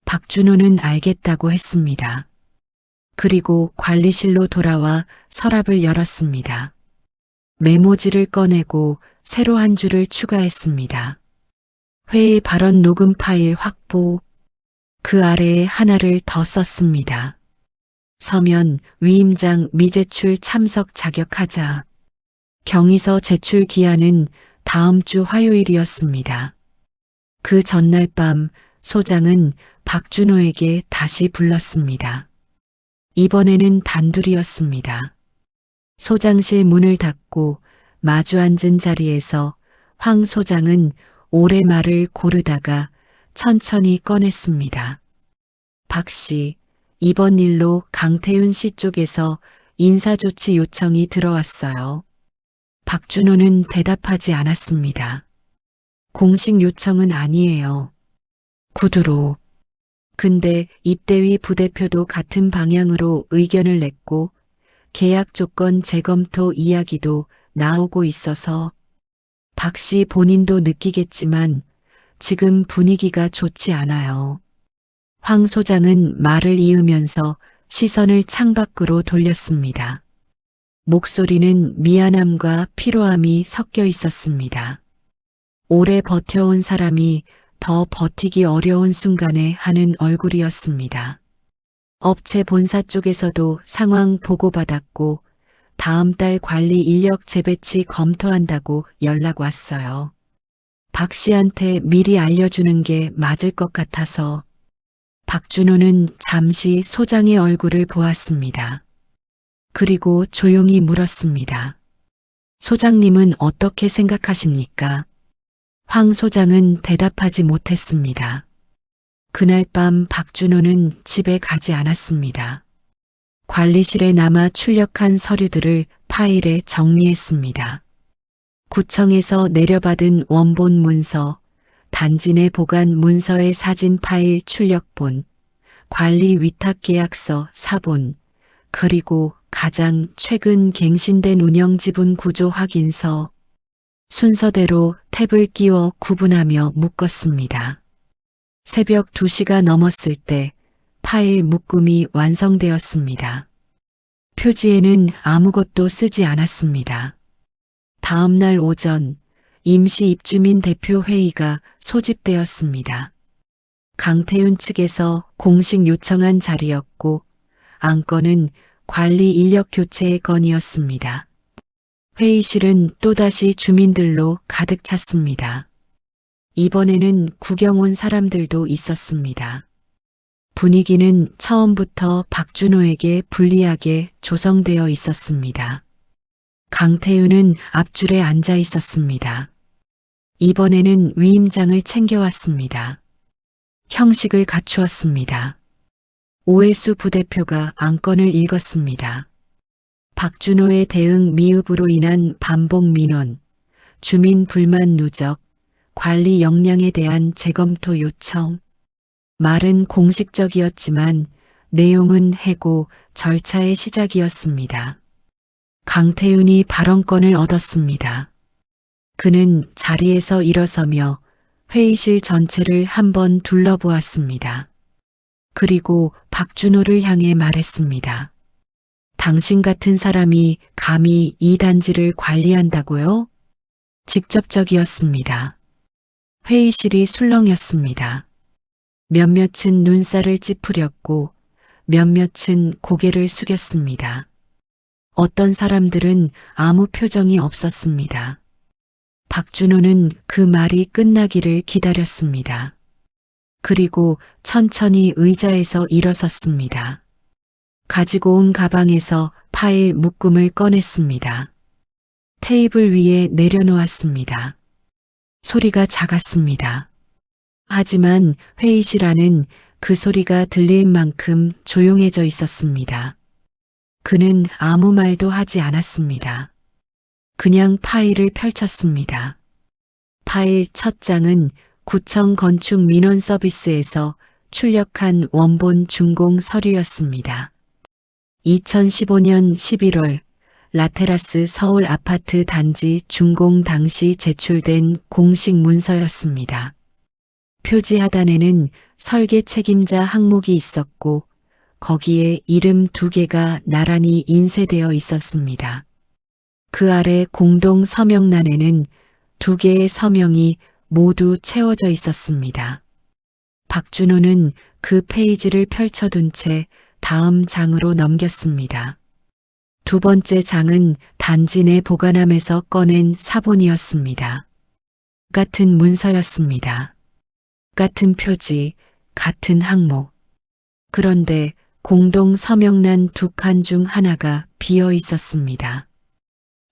박준호는 알겠다고 했습니다. 그리고 관리실로 돌아와 서랍을 열었습니다. 메모지를 꺼내고 새로 한 줄을 추가했습니다. 회의 발언 녹음 파일 확보. 그 아래에 하나를 더 썼습니다. 서면 위임장 미제출 참석 자격하자. 경위서 제출 기한은 다음 주 화요일이었습니다. 그 전날 밤 소장은 박준호에게 다시 불렀습니다. 이번에는 단둘이었습니다. 소장실 문을 닫고 마주 앉은 자리에서 황 소장은 올해 말을 고르다가 천천히 꺼냈습니다. 박 씨, 이번 일로 강태윤 씨 쪽에서 인사조치 요청이 들어왔어요. 박준호는 대답하지 않았습니다. 공식 요청은 아니에요. 구두로. 근데 입대위 부대표도 같은 방향으로 의견을 냈고 계약 조건 재검토 이야기도 나오고 있어서 박 씨 본인도 느끼겠지만 지금 분위기가 좋지 않아요. 황 소장은 말을 이으면서 시선을 창밖으로 돌렸습니다. 목소리는 미안함과 피로함이 섞여 있었습니다. 오래 버텨온 사람이 더 버티기 어려운 순간에 하는 얼굴이었습니다. 업체 본사 쪽에서도 상황 보고받았고 다음 달 관리 인력 재배치 검토한다고 연락 왔어요. 박 씨한테 미리 알려주는 게 맞을 것 같아서. 박준호는 잠시 소장의 얼굴을 보았습니다. 그리고 조용히 물었습니다. 소장님은 어떻게 생각하십니까? 황 소장은 대답하지 못했습니다. 그날 밤 박준호는 집에 가지 않았습니다. 관리실에 남아 출력한 서류들을 파일에 정리했습니다. 구청에서 내려받은 원본 문서, 단지 내 보관 문서의 사진 파일 출력본, 관리 위탁 계약서 사본, 그리고 가장 최근 갱신된 운영지분 구조 확인서, 순서대로 탭을 끼워 구분하며 묶었습니다. 새벽 2시가 넘었을 때 파일 묶음이 완성되었습니다. 표지에는 아무것도 쓰지 않았습니다. 다음 날 오전 임시 입주민 대표 회의가 소집되었습니다. 강태윤 측에서 공식 요청한 자리였고 안건은 관리 인력 교체의 건이었습니다. 회의실은 또다시 주민들로 가득 찼습니다. 이번에는 구경 온 사람들도 있었습니다. 분위기는 처음부터 박준호에게 불리하게 조성되어 있었습니다. 강태윤은 앞줄에 앉아 있었습니다. 이번에는 위임장을 챙겨왔습니다. 형식을 갖추었습니다. 오해수 부대표가 안건을 읽었습니다. 박준호의 대응 미흡으로 인한 반복 민원, 주민 불만 누적, 관리 역량에 대한 재검토 요청. 말은 공식적이었지만 내용은 해고 절차의 시작이었습니다. 강태윤이 발언권을 얻었습니다. 그는 자리에서 일어서며 회의실 전체를 한번 둘러보았습니다. 그리고 박준호를 향해 말했습니다. 당신 같은 사람이 감히 이 단지를 관리한다고요? 직접적이었습니다. 회의실이 술렁였습니다. 몇몇은 눈살을 찌푸렸고 몇몇은 고개를 숙였습니다. 어떤 사람들은 아무 표정이 없었습니다. 박준호는 그 말이 끝나기를 기다렸습니다. 그리고 천천히 의자에서 일어섰습니다. 가지고 온 가방에서 파일 묶음을 꺼냈습니다. 테이블 위에 내려놓았습니다. 소리가 작았습니다. 하지만 회의실 안은 그 소리가 들릴 만큼 조용해져 있었습니다. 그는 아무 말도 하지 않았습니다. 그냥 파일을 펼쳤습니다. 파일 첫 장은 구청 건축 민원 서비스에서 출력한 원본 준공 서류였습니다. 2015년 11월 라테라스 서울 아파트 단지 준공 당시 제출된 공식 문서였습니다. 표지 하단에는 설계 책임자 항목이 있었고 거기에 이름 2개가 나란히 인쇄되어 있었습니다. 그 아래 공동 서명란에는 2개의 서명이 모두 채워져 있었습니다. 박준호는 그 페이지를 펼쳐둔 채 다음 장으로 넘겼습니다. 두 번째 장은 단지 내 보관함에서 꺼낸 사본이었습니다. 같은 문서였습니다. 같은 표지, 같은 항목. 그런데 공동 서명란 2칸 중 하나가 비어 있었습니다.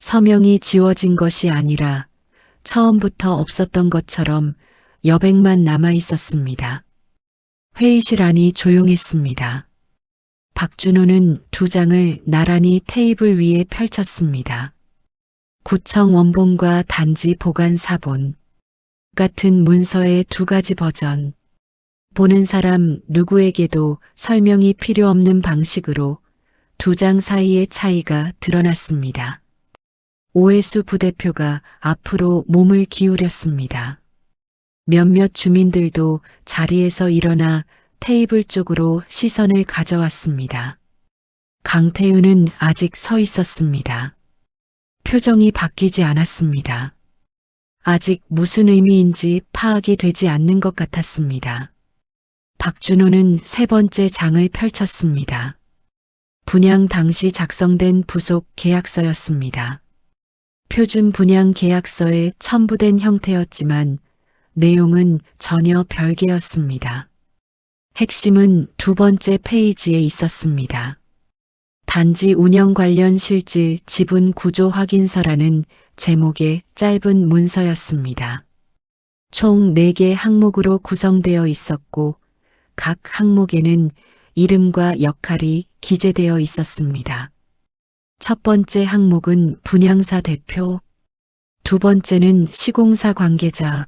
서명이 지워진 것이 아니라 처음부터 없었던 것처럼 여백만 남아 있었습니다. 회의실 안이 조용했습니다. 박준호는 2장을 나란히 테이블 위에 펼쳤습니다. 구청 원본과 단지 보관 사본. 같은 문서의 2가지 버전. 보는 사람 누구에게도 설명이 필요 없는 방식으로 2장 사이의 차이가 드러났습니다. 오해수 부대표가 앞으로 몸을 기울였습니다. 몇몇 주민들도 자리에서 일어나 테이블 쪽으로 시선을 가져왔습니다. 강태윤은 아직 서 있었습니다. 표정이 바뀌지 않았습니다. 아직 무슨 의미인지 파악이 되지 않는 것 같았습니다. 박준호는 3번째 장을 펼쳤습니다. 분양 당시 작성된 부속 계약서였습니다. 표준 분양 계약서에 첨부된 형태였지만 내용은 전혀 별개였습니다. 핵심은 두 번째 페이지에 있었습니다. 단지 운영 관련 실질 지분 구조 확인서라는 제목의 짧은 문서였습니다. 총 4개 항목으로 구성되어 있었고 각 항목에는 이름과 역할이 기재되어 있었습니다. 첫 번째 항목은 분양사 대표, 두 번째는 시공사 관계자,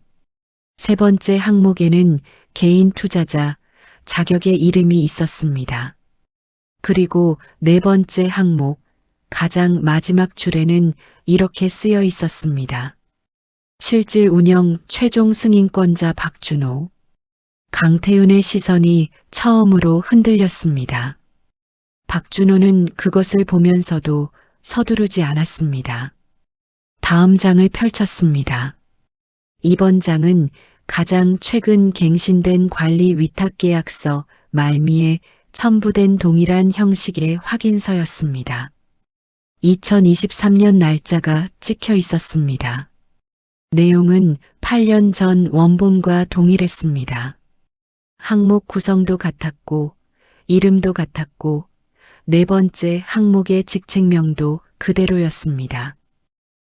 세 번째 항목에는 개인 투자자, 자격의 이름이 있었습니다. 그리고 네 번째 항목, 가장 마지막 줄에는 이렇게 쓰여 있었습니다. 실질 운영 최종 승인권자 박준호. 강태윤의 시선이 처음으로 흔들렸습니다. 박준호는 그것을 보면서도 서두르지 않았습니다. 다음 장을 펼쳤습니다. 이번 장은 가장 최근 갱신된 관리 위탁계약서 말미에 첨부된 동일한 형식의 확인서였습니다. 2023년 날짜가 찍혀 있었습니다. 내용은 8년 전 원본과 동일했습니다. 항목 구성도 같았고 이름도 같았고 네 번째 항목의 직책명도 그대로였습니다.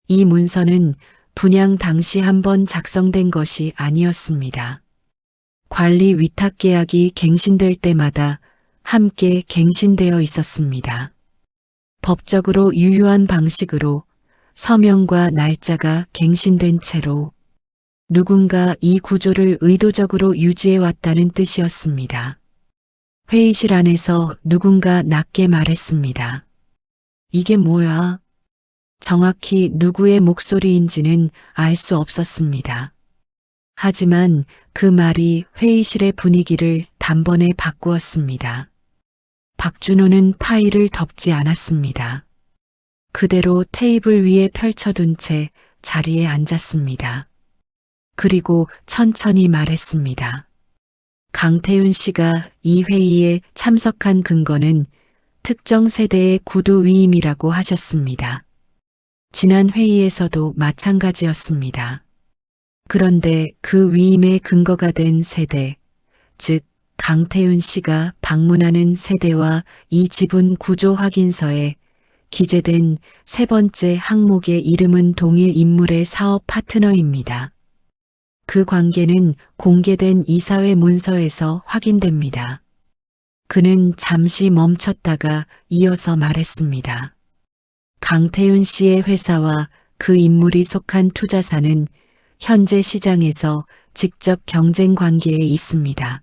이 문서는 분양 당시 한번 작성된 것이 아니었습니다. 관리 위탁 계약이 갱신될 때마다 함께 갱신되어 있었습니다. 법적으로 유효한 방식으로 서명과 날짜가 갱신된 채로 누군가 이 구조를 의도적으로 유지해 왔다는 뜻이었습니다. 회의실 안에서 누군가 낮게 말했습니다. 이게 뭐야? 정확히 누구의 목소리인지는 알 수 없었습니다. 하지만 그 말이 회의실의 분위기를 단번에 바꾸었습니다. 박준호는 파일을 덮지 않았습니다. 그대로 테이블 위에 펼쳐둔 채 자리에 앉았습니다. 그리고 천천히 말했습니다. 강태윤 씨가 이 회의에 참석한 근거는 특정 세대의 구두 위임이라고 하셨습니다. 지난 회의에서도 마찬가지였습니다. 그런데 그 위임의 근거가 된 세대, 즉 강태윤 씨가 방문하는 세대와 이 지분 구조 확인서에 기재된 세 번째 항목의 이름은 동일 인물의 사업 파트너입니다. 그 관계는 공개된 이사회 문서에서 확인됩니다. 그는 잠시 멈췄다가 이어서 말했습니다. 강태윤 씨의 회사와 그 인물이 속한 투자사는 현재 시장에서 직접 경쟁 관계에 있습니다.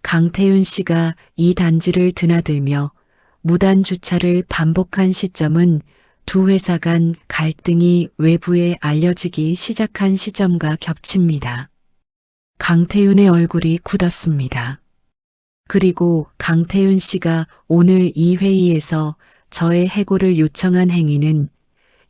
강태윤 씨가 이 단지를 드나들며 무단 주차를 반복한 시점은 두 회사 간 갈등이 외부에 알려지기 시작한 시점과 겹칩니다. 강태윤의 얼굴이 굳었습니다. 그리고 강태윤 씨가 오늘 이 회의에서 저의 해고를 요청한 행위는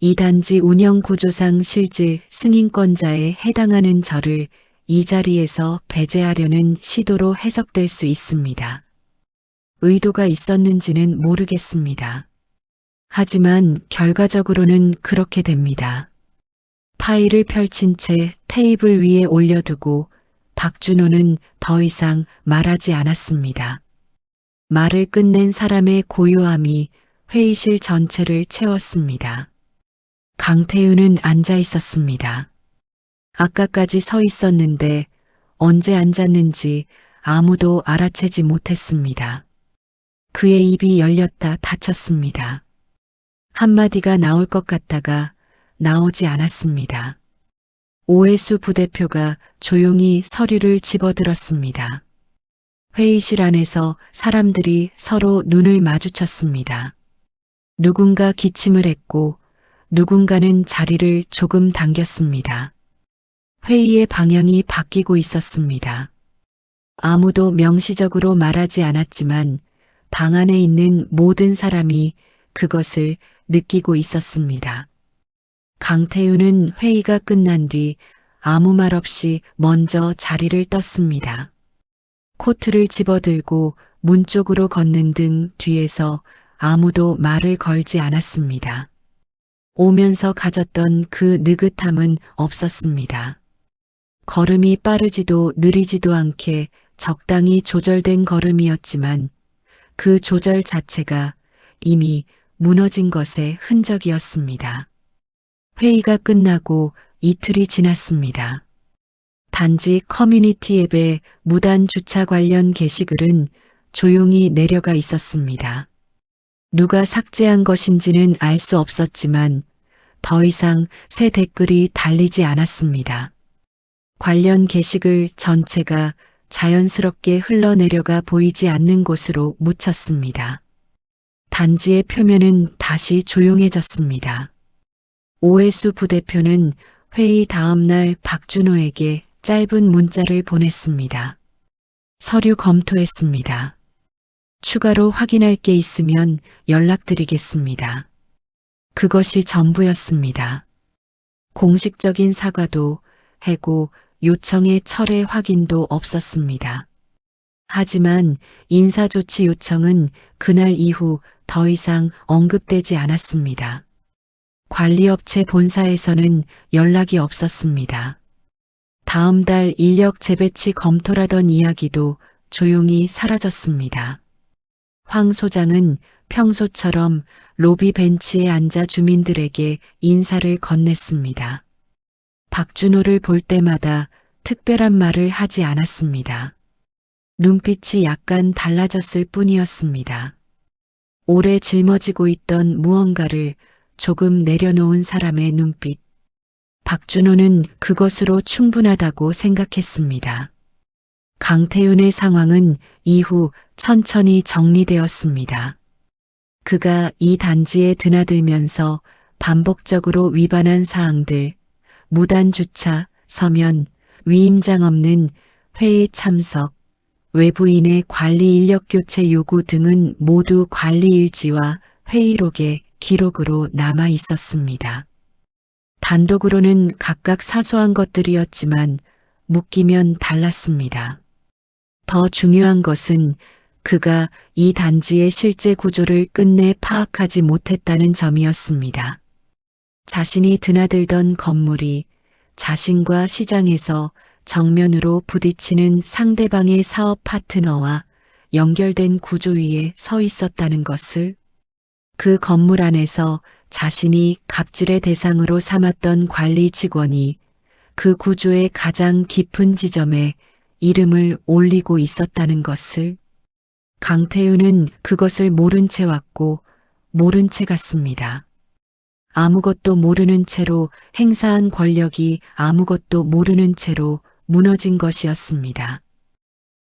이 단지 운영 구조상 실질 승인권자에 해당하는 저를 이 자리에서 배제하려는 시도로 해석될 수 있습니다. 의도가 있었는지는 모르겠습니다. 하지만 결과적으로는 그렇게 됩니다. 파일을 펼친 채 테이블 위에 올려두고 박준호는 더 이상 말하지 않았습니다. 말을 끝낸 사람의 고요함이 회의실 전체를 채웠습니다. 강태윤은 앉아 있었습니다. 아까까지 서 있었는데 언제 앉았는지 아무도 알아채지 못했습니다. 그의 입이 열렸다 닫혔습니다. 한마디가 나올 것 같다가 나오지 않았습니다. 오해수 부대표가 조용히 서류를 집어들었습니다. 회의실 안에서 사람들이 서로 눈을 마주쳤습니다. 누군가 기침을 했고 누군가는 자리를 조금 당겼습니다. 회의의 방향이 바뀌고 있었습니다. 아무도 명시적으로 말하지 않았지만 방 안에 있는 모든 사람이 그것을 느끼고 있었습니다. 강태윤은 회의가 끝난 뒤 아무 말 없이 먼저 자리를 떴습니다. 코트를 집어들고 문 쪽으로 걷는 등 뒤에서 아무도 말을 걸지 않았습니다. 오면서 가졌던 그 느긋함은 없었습니다. 걸음이 빠르지도 느리지도 않게 적당히 조절된 걸음이었지만 그 조절 자체가 이미 무너진 것의 흔적이었습니다. 회의가 끝나고 이틀이 지났습니다. 단지 커뮤니티 앱의 무단 주차 관련 게시글은 조용히 내려가 있었습니다. 누가 삭제한 것인지는 알 수 없었지만 더 이상 새 댓글이 달리지 않았습니다. 관련 게시글 전체가 자연스럽게 흘러내려가 보이지 않는 곳으로 묻혔습니다. 단지의 표면은 다시 조용해졌습니다. 오해수 부대표는 회의 다음 날 박준호에게 짧은 문자를 보냈습니다. 서류 검토했습니다. 추가로 확인할 게 있으면 연락드리겠습니다. 그것이 전부였습니다. 공식적인 사과도 해고 요청의 철회 확인도 없었습니다. 하지만 인사조치 요청은 그날 이후 더 이상 언급되지 않았습니다. 관리업체 본사에서는 연락이 없었습니다. 다음 달 인력 재배치 검토라던 이야기도 조용히 사라졌습니다. 황 소장은 평소처럼 로비 벤치에 앉아 주민들에게 인사를 건넸습니다. 박준호를 볼 때마다 특별한 말을 하지 않았습니다. 눈빛이 약간 달라졌을 뿐이었습니다. 오래 짊어지고 있던 무언가를 조금 내려놓은 사람의 눈빛. 박준호는 그것으로 충분하다고 생각했습니다. 강태윤의 상황은 이후 천천히 정리되었습니다. 그가 이 단지에 드나들면서 반복적으로 위반한 사항들, 무단 주차, 서면, 위임장 없는 회의 참석, 외부인의 관리 인력 교체 요구 등은 모두 관리 일지와 회의록에 기록으로 남아 있었습니다. 단독으로는 각각 사소한 것들이었지만 묶이면 달랐습니다. 더 중요한 것은 그가 이 단지의 실제 구조를 끝내 파악하지 못했다는 점이었습니다. 자신이 드나들던 건물이 자신과 시장에서 정면으로 부딪히는 상대방의 사업 파트너와 연결된 구조 위에 서 있었다는 것을, 그 건물 안에서 자신이 갑질의 대상으로 삼았던 관리 직원이 그 구조의 가장 깊은 지점에 이름을 올리고 있었다는 것을, 강태윤은 그것을 모른 채 왔고 모른 채 갔습니다. 아무것도 모르는 채로 행사한 권력이 아무것도 모르는 채로 무너진 것이었습니다.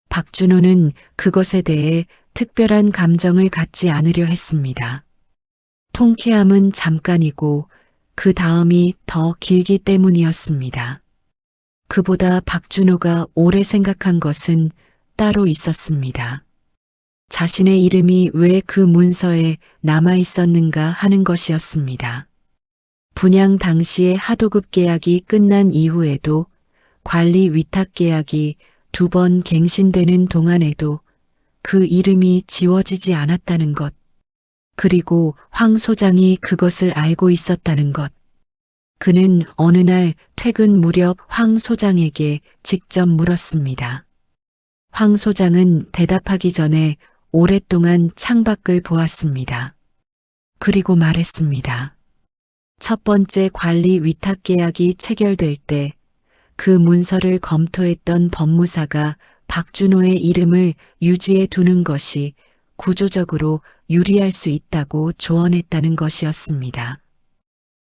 박준호는 그것에 대해 특별한 감정을 갖지 않으려 했습니다. 통쾌함은 잠깐이고 그 다음이 더 길기 때문이었습니다. 그보다 박준호가 오래 생각한 것은 따로 있었습니다. 자신의 이름이 왜 그 문서에 남아 있었는가 하는 것이었습니다. 분양 당시의 하도급 계약이 끝난 이후에도, 관리 위탁 계약이 2번 갱신되는 동안에도 그 이름이 지워지지 않았다는 것, 그리고 황 소장이 그것을 알고 있었다는 것. 그는 어느 날 퇴근 무렵 황 소장에게 직접 물었습니다. 황 소장은 대답하기 전에 오랫동안 창밖을 보았습니다. 그리고 말했습니다. 첫 번째 관리 위탁 계약이 체결될 때 그 문서를 검토했던 법무사가 박준호의 이름을 유지해 두는 것이 구조적으로 유리할 수 있다고 조언했다는 것이었습니다.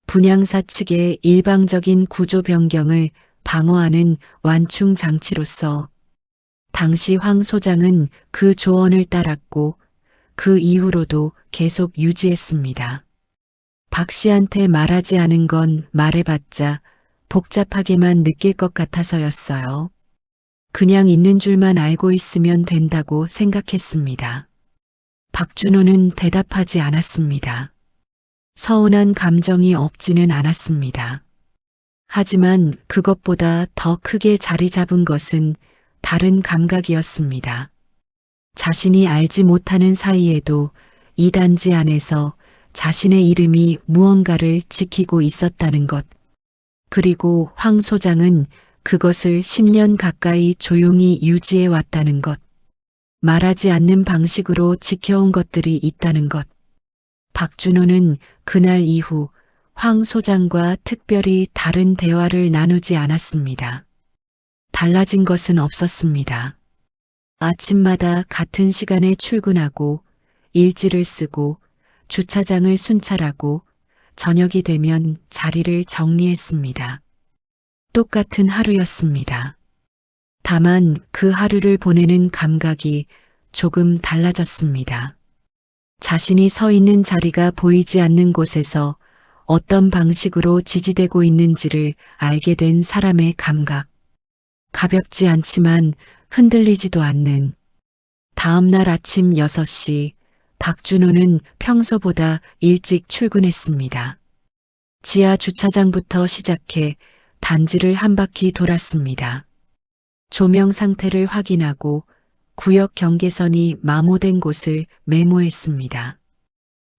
분양사 측의 일방적인 구조 변경을 방어하는 완충 장치로서 당시 황 소장은 그 조언을 따랐고 그 이후로도 계속 유지했습니다. 박 씨한테 말하지 않은 건 말해봤자 복잡하게만 느낄 것 같아서였어요. 그냥 있는 줄만 알고 있으면 된다고 생각했습니다. 박준호는 대답하지 않았습니다. 서운한 감정이 없지는 않았습니다. 하지만 그것보다 더 크게 자리 잡은 것은 다른 감각이었습니다. 자신이 알지 못하는 사이에도 이 단지 안에서 자신의 이름이 무언가를 지키고 있었다는 것. 그리고 황 소장은 그것을 10년 가까이 조용히 유지해 왔다는 것. 말하지 않는 방식으로 지켜온 것들이 있다는 것. 박준호는 그날 이후 황 소장과 특별히 다른 대화를 나누지 않았습니다. 달라진 것은 없었습니다. 아침마다 같은 시간에 출근하고 일지를 쓰고 주차장을 순찰하고 저녁이 되면 자리를 정리했습니다. 똑같은 하루였습니다. 다만 그 하루를 보내는 감각이 조금 달라졌습니다. 자신이 서 있는 자리가 보이지 않는 곳에서 어떤 방식으로 지지되고 있는지를 알게 된 사람의 감각. 가볍지 않지만 흔들리지도 않는. 다음 날 아침 6시 박준호는 평소보다 일찍 출근했습니다. 지하 주차장부터 시작해 단지를 한 바퀴 돌았습니다. 조명 상태를 확인하고 구역 경계선이 마모된 곳을 메모했습니다.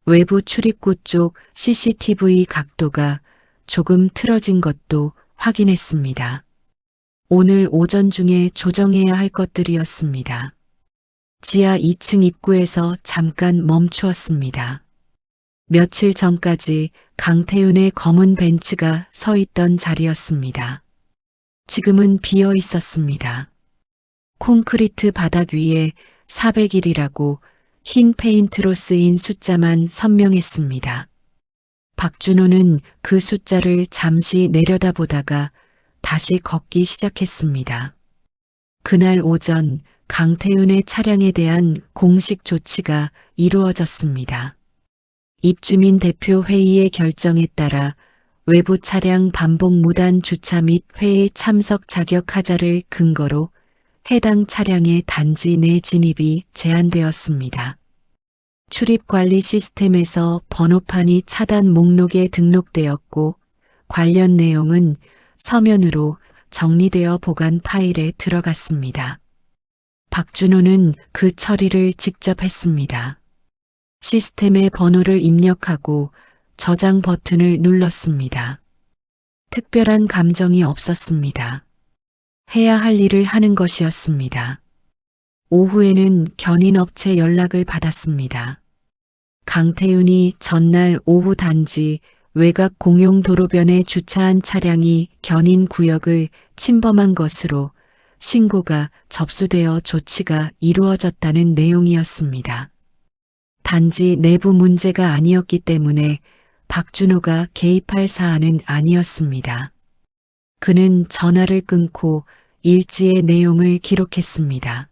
외부 출입구 쪽 CCTV 각도가 조금 틀어진 것도 확인했습니다. 오늘 오전 중에 조정해야 할 것들이었습니다. 지하 2층 입구에서 잠깐 멈추었습니다. 며칠 전까지 강태윤의 검은 벤츠가 서 있던 자리였습니다. 지금은 비어 있었습니다. 콘크리트 바닥 위에 401이라고 흰 페인트로 쓰인 숫자만 선명했습니다. 박준호는 그 숫자를 잠시 내려다보다가 다시 걷기 시작했습니다. 그날 오전 강태윤의 차량에 대한 공식 조치가 이루어졌습니다. 입주민 대표 회의의 결정에 따라 외부 차량 반복 무단 주차 및 회의 참석 자격 하자를 근거로 해당 차량의 단지 내 진입이 제한되었습니다. 출입관리 시스템에서 번호판이 차단 목록에 등록되었고 관련 내용은 서면으로 정리되어 보관 파일에 들어갔습니다. 박준호는 그 처리를 직접 했습니다. 시스템에 번호를 입력하고 저장 버튼을 눌렀습니다. 특별한 감정이 없었습니다. 해야 할 일을 하는 것이었습니다. 오후에는 견인업체 연락을 받았습니다. 강태윤이 전날 오후 단지 외곽 공용 도로변에 주차한 차량이 견인 구역을 침범한 것으로 신고가 접수되어 조치가 이루어졌다는 내용이었습니다. 단지 내부 문제가 아니었기 때문에 박준호가 개입할 사안은 아니었습니다. 그는 전화를 끊고 일지의 내용을 기록했습니다.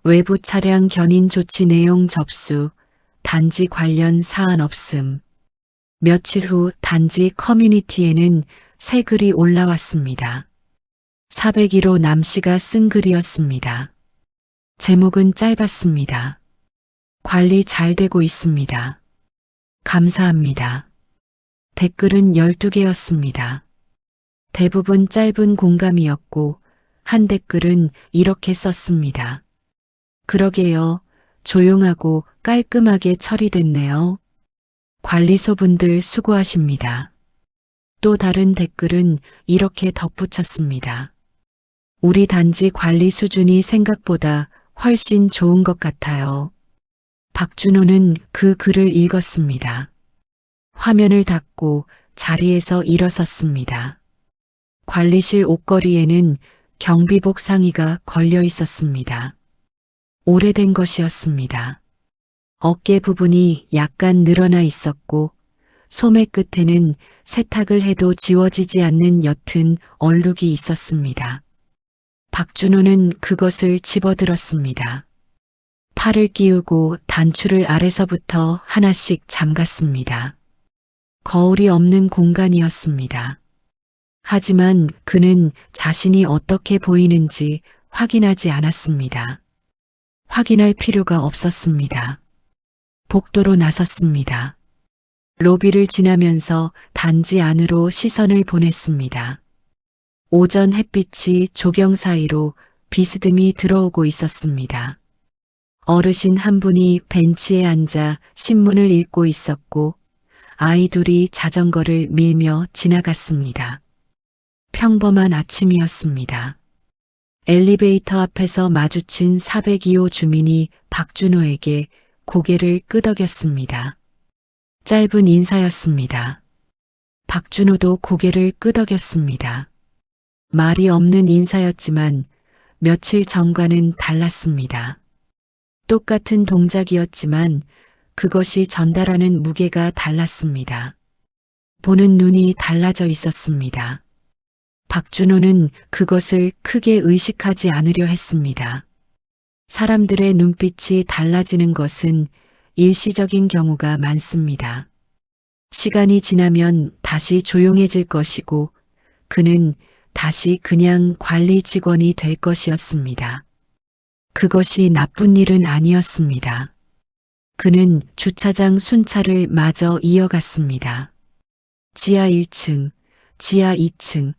외부 차량 견인 조치 내용 접수, 단지 관련 사안 없음. 며칠 후 단지 커뮤니티에는 새 글이 올라왔습니다. 401호 남씨가 쓴 글이었습니다. 제목은 짧았습니다. 관리 잘 되고 있습니다. 감사합니다. 댓글은 12개였습니다. 대부분 짧은 공감이었고 한 댓글은 이렇게 썼습니다. 그러게요. 조용하고 깔끔하게 처리됐네요. 관리소분들 수고하십니다. 또 다른 댓글은 이렇게 덧붙였습니다. 우리 단지 관리 수준이 생각보다 훨씬 좋은 것 같아요. 박준호는 그 글을 읽었습니다. 화면을 닫고 자리에서 일어섰습니다. 관리실 옷걸이에는 경비복 상의가 걸려 있었습니다. 오래된 것이었습니다. 어깨 부분이 약간 늘어나 있었고 소매 끝에는 세탁을 해도 지워지지 않는 옅은 얼룩이 있었습니다. 박준호는 그것을 집어들었습니다. 팔을 끼우고 단추를 아래서부터 하나씩 잠갔습니다. 거울이 없는 공간이었습니다. 하지만 그는 자신이 어떻게 보이는지 확인하지 않았습니다. 확인할 필요가 없었습니다. 복도로 나섰습니다. 로비를 지나면서 단지 안으로 시선을 보냈습니다. 오전 햇빛이 조경 사이로 비스듬히 들어오고 있었습니다. 어르신 한 분이 벤치에 앉아 신문을 읽고 있었고 아이 둘이 자전거를 밀며 지나갔습니다. 평범한 아침이었습니다. 엘리베이터 앞에서 마주친 402호 주민이 박준호에게 고개를 끄덕였습니다. 짧은 인사였습니다. 박준호도 고개를 끄덕였습니다. 말이 없는 인사였지만 며칠 전과는 달랐습니다. 똑같은 동작이었지만 그것이 전달하는 무게가 달랐습니다. 보는 눈이 달라져 있었습니다. 박준호는 그것을 크게 의식하지 않으려 했습니다. 사람들의 눈빛이 달라지는 것은 일시적인 경우가 많습니다. 시간이 지나면 다시 조용해질 것이고 그는 다시 그냥 관리 직원이 될 것이었습니다. 그것이 나쁜 일은 아니었습니다. 그는 주차장 순찰을 마저 이어갔습니다. 지하 1층, 지하 2층,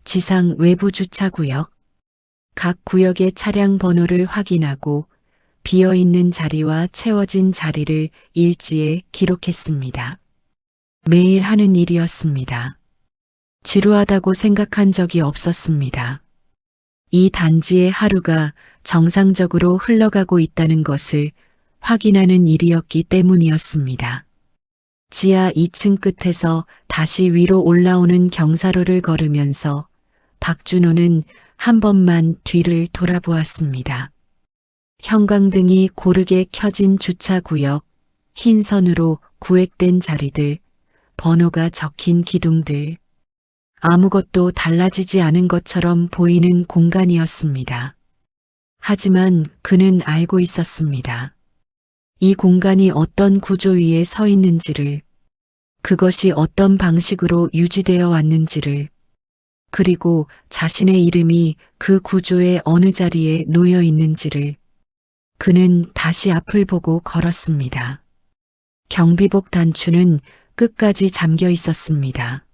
지상 외부 주차구역. 각 구역의 차량 번호를 확인하고 비어있는 자리와 채워진 자리를 일지에 기록했습니다. 매일 하는 일이었습니다. 지루하다고 생각한 적이 없었습니다. 이 단지의 하루가 정상적으로 흘러가고 있다는 것을 확인하는 일이었기 때문이었습니다. 지하 2층 끝에서 다시 위로 올라오는 경사로를 걸으면서 박준호는 한 번만 뒤를 돌아보았습니다. 형광등이 고르게 켜진 주차구역, 흰 선으로 구획된 자리들, 번호가 적힌 기둥들. 아무것도 달라지지 않은 것처럼 보이는 공간이었습니다. 하지만 그는 알고 있었습니다. 이 공간이 어떤 구조 위에 서 있는지를, 그것이 어떤 방식으로 유지되어 왔는지를, 그리고 자신의 이름이 그 구조의 어느 자리에 놓여 있는지를. 그는 다시 앞을 보고 걸었습니다. 경비복 단추는 끝까지 잠겨 있었습니다.